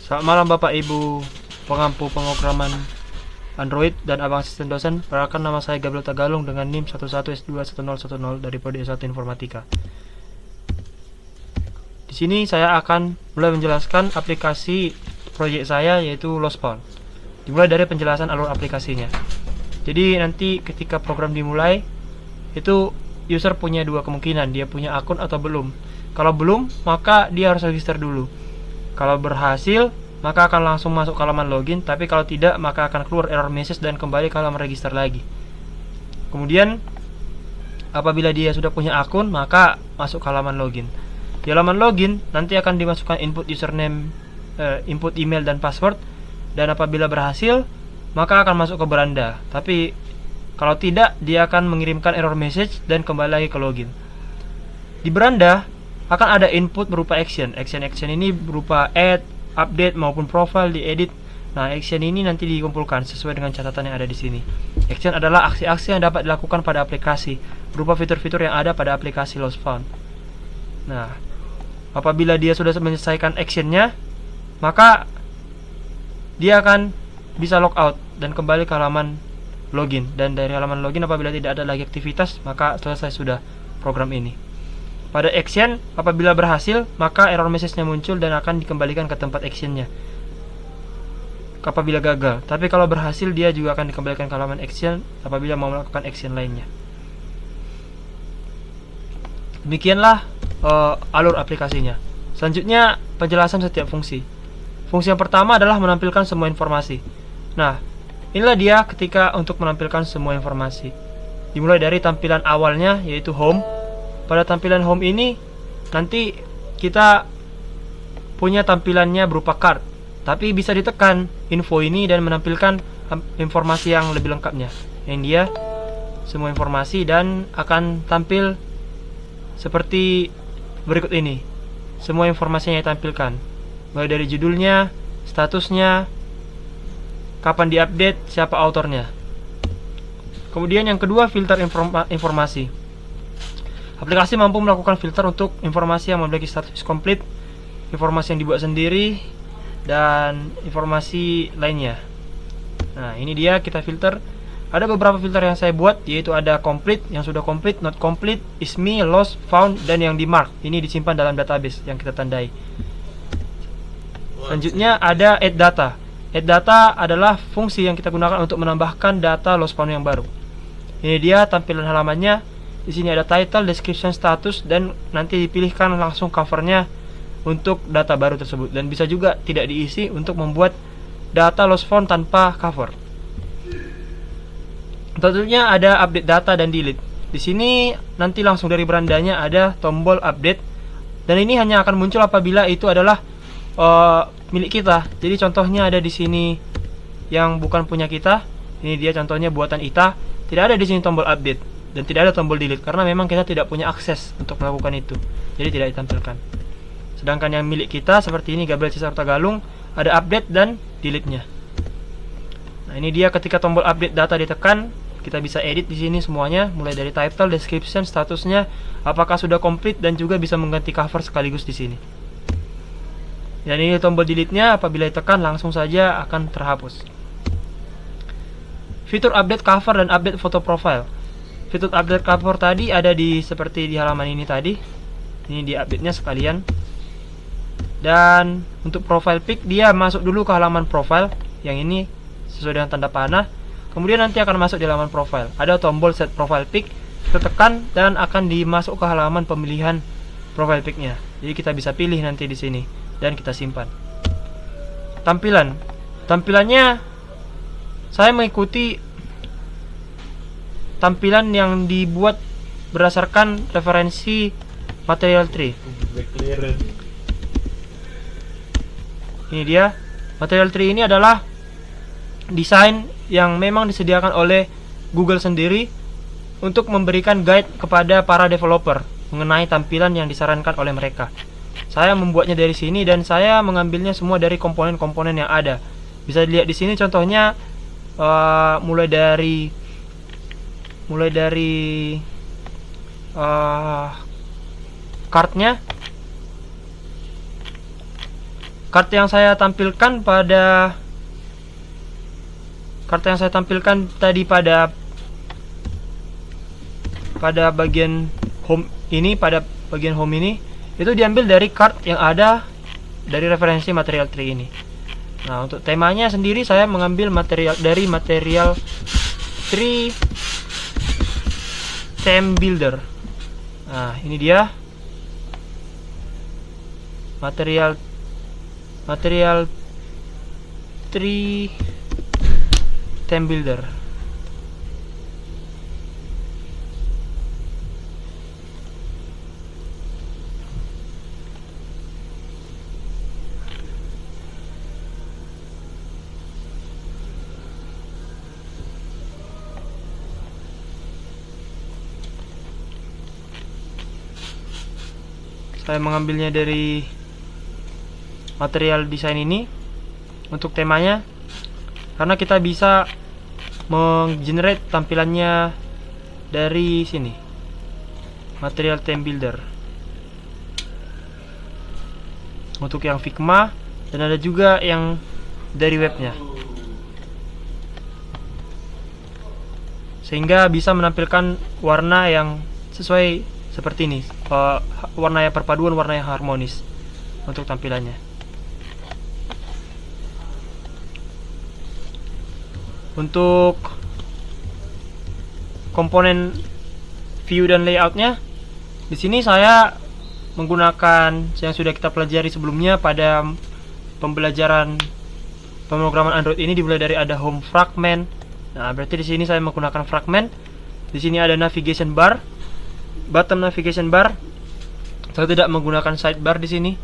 Selamat malam Bapak Ibu pengampu pemrograman Android dan abang asisten dosen. Perkenalkan, nama saya Gabriel Tagalung dengan NIM 11S21010 dari Prodi S1 Informatika. Di sini saya akan mulai menjelaskan aplikasi proyek saya, yaitu Lostfound. Dimulai dari penjelasan alur aplikasinya. Jadi nanti ketika program dimulai, itu user punya dua kemungkinan, dia punya akun atau belum. Kalau belum, maka dia harus register dulu. Kalau berhasil, maka akan langsung masuk ke halaman login. Tapi kalau tidak, maka akan keluar error message dan kembali ke halaman register lagi. Kemudian apabila dia sudah punya akun, maka masuk ke halaman login. Di halaman login nanti akan dimasukkan input username, input email dan password. Dan apabila berhasil, maka akan masuk ke beranda. Tapi kalau tidak, dia akan mengirimkan error message dan kembali lagi ke login. Di beranda akan ada input berupa action. Action ini berupa add, update maupun profile diedit. Nah, action ini nanti dikumpulkan sesuai dengan catatan yang ada di sini. Action adalah aksi-aksi yang dapat dilakukan pada aplikasi berupa fitur-fitur yang ada pada aplikasi Lostfound. Nah, apabila dia sudah menyelesaikan actionnya, maka dia akan bisa logout dan kembali ke halaman login. Dan dari halaman login, apabila tidak ada lagi aktivitas, maka selesai sudah program ini. Pada action, apabila berhasil, maka error message-nya muncul dan akan dikembalikan ke tempat action-nya apabila gagal. Tapi kalau berhasil, dia juga akan dikembalikan ke halaman action apabila mau melakukan action lainnya. Demikianlah alur aplikasinya. Selanjutnya, penjelasan setiap fungsi. Fungsi yang pertama adalah menampilkan semua informasi. Nah, inilah dia ketika untuk menampilkan semua informasi. Dimulai dari tampilan awalnya, yaitu home. Pada tampilan home ini nanti kita punya tampilannya berupa card, tapi bisa ditekan info ini dan menampilkan informasi yang lebih lengkapnya, yang dia semua informasi dan akan tampil seperti berikut ini. Semua informasinya ditampilkan, mulai dari judulnya, statusnya, kapan diupdate, siapa autornya. Kemudian yang kedua, filter informasi. Aplikasi mampu melakukan filter untuk informasi yang memiliki status komplit, informasi yang dibuat sendiri, dan informasi lainnya. Nah, ini dia kita filter. Ada beberapa filter yang saya buat, yaitu ada complete, yang sudah complete, not complete, is me, lost, found, dan yang di mark. Ini disimpan dalam database yang kita tandai. Selanjutnya ada add data. Add data adalah fungsi yang kita gunakan untuk menambahkan data Lostfound yang baru. Ini dia tampilan halamannya. Di sini ada title, description, status, dan nanti dipilihkan langsung covernya untuk data baru tersebut. Dan bisa juga tidak diisi untuk membuat data Lostfound tanpa cover. Tentunya ada update data dan delete. Di sini nanti langsung dari berandanya ada tombol update, dan ini hanya akan muncul apabila itu adalah milik kita. Jadi contohnya ada di sini yang bukan punya kita. Ini dia contohnya buatan Ita. Tidak ada di sini tombol update dan tidak ada tombol delete karena memang kita tidak punya akses untuk melakukan itu. Jadi tidak ditampilkan. Sedangkan yang milik kita seperti ini, Gabriel Cesar Tagalung, ada update dan delete-nya. Nah, ini dia ketika tombol update data ditekan, kita bisa edit di sini semuanya, mulai dari title, description, statusnya, apakah sudah komplit, dan juga bisa mengganti cover sekaligus di sini. Dan ini tombol delete-nya, apabila ditekan langsung saja akan terhapus. Fitur update cover dan update foto profile. Fitur update cover tadi ada di seperti di halaman ini tadi. Ini di update-nya sekalian. Dan untuk profile pic, dia masuk dulu ke halaman profile. Yang ini sesuai dengan tanda panah. Kemudian nanti akan masuk di halaman profile. Ada tombol set profile pic. Kita tekan dan akan dimasuk ke halaman pemilihan profile pic-nya. Jadi kita bisa pilih nanti di sini dan kita simpan. Tampilannya saya mengikuti tampilan yang dibuat berdasarkan referensi material tree. Ini dia. Material tree ini adalah desain yang memang disediakan oleh Google sendiri untuk memberikan guide kepada para developer mengenai tampilan yang disarankan oleh mereka. Saya membuatnya dari sini dan saya mengambilnya semua dari komponen-komponen yang ada. Bisa dilihat di sini contohnya, mulai dari Kart yang saya tampilkan tadi pada bagian home ini, itu diambil dari kart yang ada dari referensi material tree ini. Nah, untuk temanya sendiri saya mengambil material tree theme builder. Nah, ini dia material tree theme builder. Saya mengambilnya dari material desain ini untuk temanya, karena kita bisa menggenerate tampilannya dari sini, material theme builder, untuk yang Figma, dan ada juga yang dari webnya, sehingga bisa menampilkan warna yang sesuai seperti ini, warna yang perpaduan, warna yang harmonis untuk tampilannya. Untuk komponen view dan layoutnya, di sini saya menggunakan yang sudah kita pelajari sebelumnya pada pembelajaran pemrograman Android ini, dimulai dari ada home fragment. Nah, berarti di sini saya menggunakan fragment. Di sini ada navigation bar, button navigation bar. Saya tidak menggunakan sidebar di sini.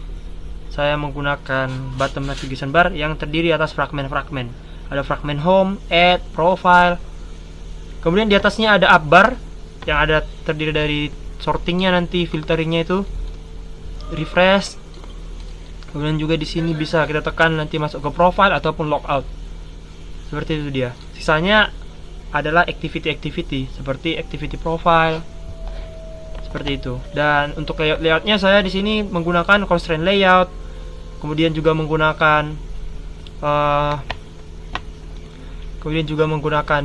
Saya menggunakan button navigation bar yang terdiri atas fragment-fragment. Ada fragment home, add, profile. Kemudian di atasnya ada up bar yang ada terdiri dari sortingnya, nanti filteringnya itu, refresh. Kemudian juga di sini bisa kita tekan nanti masuk ke profile ataupun logout. Seperti itu dia. Sisanya adalah activity seperti activity profile. Seperti itu. Dan untuk layoutnya saya di sini menggunakan constraint layout. Kemudian juga menggunakan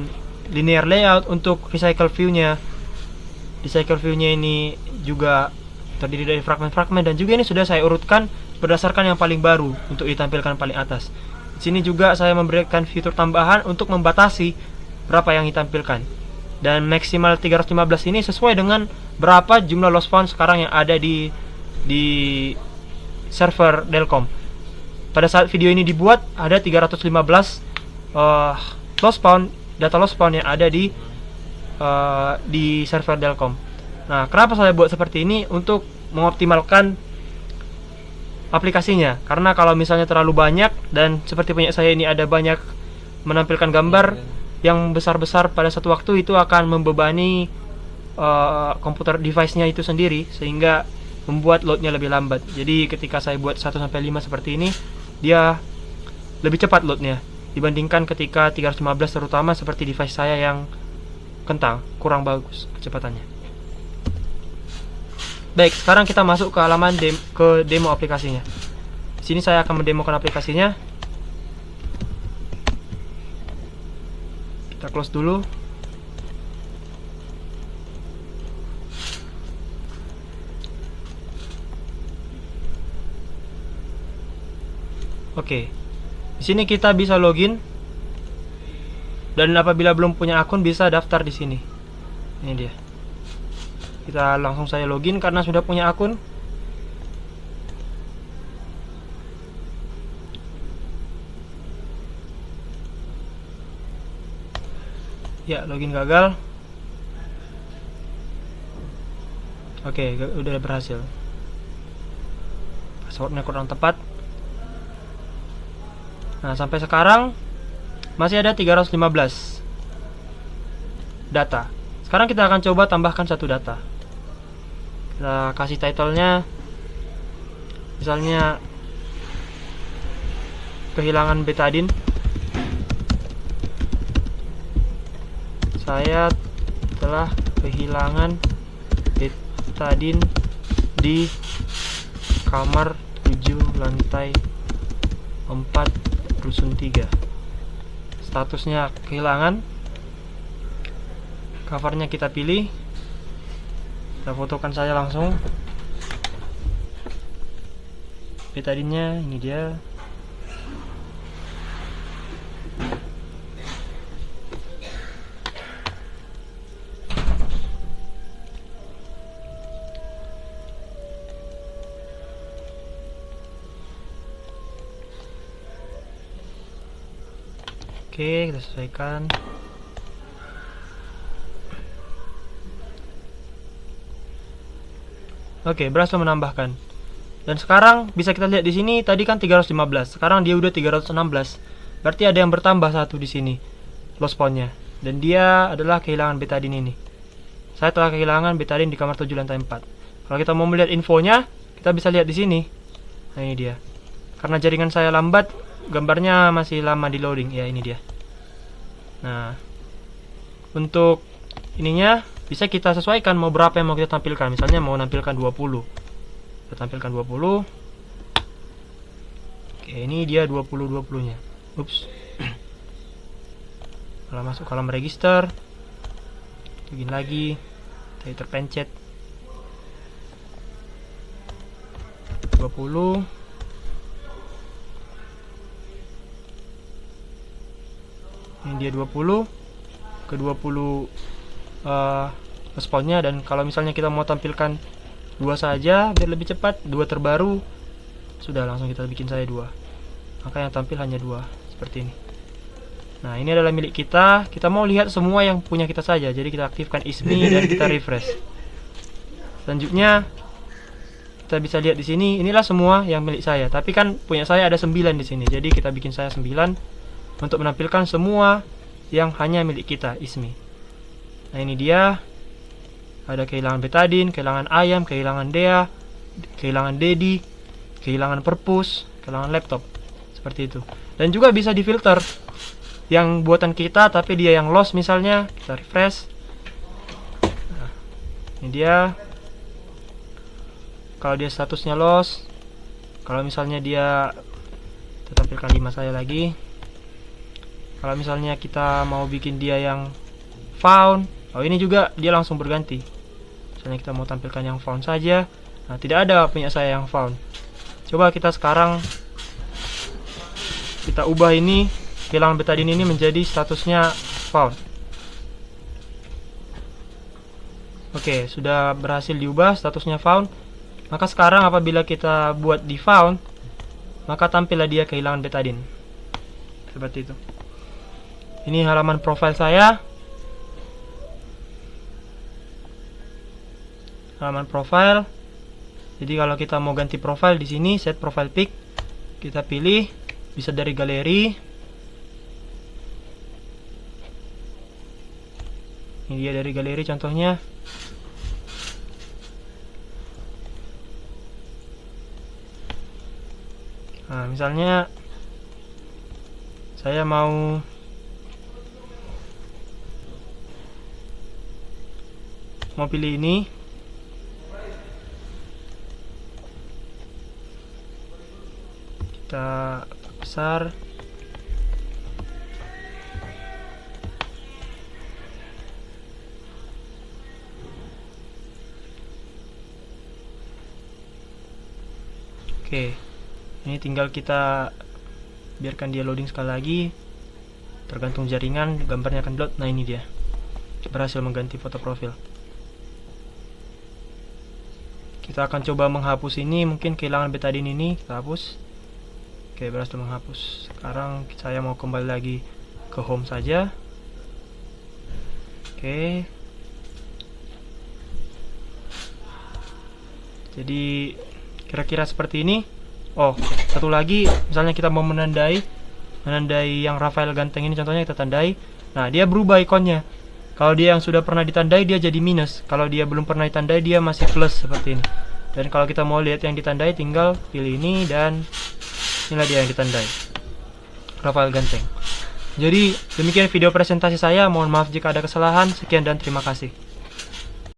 linear layout untuk recycle view-nya. Recycle view-nya ini juga terdiri dari fragment-fragment, dan juga ini sudah saya urutkan berdasarkan yang paling baru untuk ditampilkan paling atas. Di sini juga saya memberikan fitur tambahan untuk membatasi berapa yang ditampilkan. Dan maksimal 315 ini sesuai dengan berapa jumlah lost found sekarang yang ada di server Delcom. Pada saat video ini dibuat ada 315 data lost found yang ada di server Delcom. Nah, kenapa saya buat seperti ini? Untuk mengoptimalkan aplikasinya. Karena kalau misalnya terlalu banyak, dan seperti punya saya ini ada banyak menampilkan gambar yang besar-besar pada satu waktu, itu akan membebani komputer device-nya itu sendiri, sehingga membuat loadnya lebih lambat. Jadi ketika saya buat 1-5 seperti ini, dia lebih cepat loadnya dibandingkan ketika 315, terutama seperti device saya yang kentang, kurang bagus kecepatannya. Baik, sekarang kita masuk ke halaman demo aplikasinya. Di sini saya akan mendemokan aplikasinya. Kita close dulu. Oke. Di sini kita bisa login. Dan apabila belum punya akun bisa daftar di sini. Ini dia. Kita langsung saja login karena sudah punya akun. Ya, login gagal. Oke, udah berhasil. Passwordnya kurang tepat. Nah, sampai sekarang masih ada 315 data. Sekarang kita akan coba tambahkan satu data. Kita kasih title-nya, misalnya kehilangan betadine. Saya telah kehilangan betadine di kamar 7 lantai 4 Dusun 3. Statusnya kehilangan. Covernya kita pilih, kita fotokan saja langsung. Betadinnya ini dia. Oke, kita sesuaikan. Oke, berhasil menambahkan. Dan sekarang bisa kita lihat di sini tadi kan 315. Sekarang dia udah 316. Berarti ada yang bertambah satu di sini. Lost point-nya. Dan dia adalah kehilangan betadine ini. Saya telah kehilangan betadine di kamar 7 lantai 4. Kalau kita mau melihat infonya, kita bisa lihat di sini. Nah, ini dia. Karena jaringan saya lambat, gambarnya masih lama di loading. Ya, ini dia. Nah, untuk ininya bisa kita sesuaikan mau berapa yang mau kita tampilkan. Misalnya mau nampilkan 20. Kita tampilkan 20. Oke, ini dia 20-20-nya. Ups. Kalau masuk kolom register, login lagi, tadi terpencet 20. Ini dia 20 ke 20 responnya. Dan kalau misalnya kita mau tampilkan 2 saja biar lebih cepat, 2 terbaru, sudah langsung kita bikin saja 2. Maka yang tampil hanya 2 seperti ini. Nah, ini adalah milik kita. Kita mau lihat semua yang punya kita saja. Jadi kita aktifkan ISMI dan kita refresh. Selanjutnya kita bisa lihat di sini, inilah semua yang milik saya. Tapi kan punya saya ada 9 di sini. Jadi kita bikin saya 9 untuk menampilkan semua yang hanya milik kita, ISMI. Nah, ini dia. Ada kehilangan betadine, kehilangan ayam, kehilangan Dea, kehilangan Dedi, kehilangan perpus, kehilangan laptop. Seperti itu. Dan juga bisa difilter yang buatan kita tapi dia yang lost misalnya. Kita refresh. Nah, ini dia. Kalau dia statusnya lost, kalau misalnya dia, kita tampilkan 5 saya lagi. Kalau misalnya kita mau bikin dia yang found, oh ini juga dia langsung berganti. Misalnya kita mau tampilkan yang found saja. Nah, tidak ada punya saya yang found. Coba kita sekarang kita ubah ini, kehilangan betadine ini menjadi statusnya found. Oke, sudah berhasil diubah statusnya found. Maka sekarang apabila kita buat di found, maka tampillah dia kehilangan betadine. Seperti itu. Ini halaman profil saya. Halaman profil. Jadi kalau kita mau ganti profil di sini, set profile pic, kita pilih, bisa dari galeri. Ini dia dari galeri contohnya. Nah, misalnya saya mau pilih ini. Kita besar. Oke. Ini tinggal kita biarkan dia loading sekali lagi. Tergantung jaringan, gambarnya akan download. Nah, ini dia. Berhasil mengganti foto profil. Kita akan coba menghapus ini, mungkin kehilangan betadine ini, kita hapus. Oke, berhasil menghapus. Sekarang saya mau kembali lagi ke home saja. Oke. Jadi kira-kira seperti ini. Oh, satu lagi, misalnya kita mau menandai yang Rafael Ganteng ini contohnya, kita tandai. Nah, dia berubah ikonnya. Kalau dia yang sudah pernah ditandai, dia jadi minus. Kalau dia belum pernah ditandai, dia masih plus seperti ini. Dan kalau kita mau lihat yang ditandai, tinggal pilih ini dan inilah dia yang ditandai, Rafael Ganteng. Jadi demikian video presentasi saya. Mohon maaf jika ada kesalahan. Sekian dan terima kasih.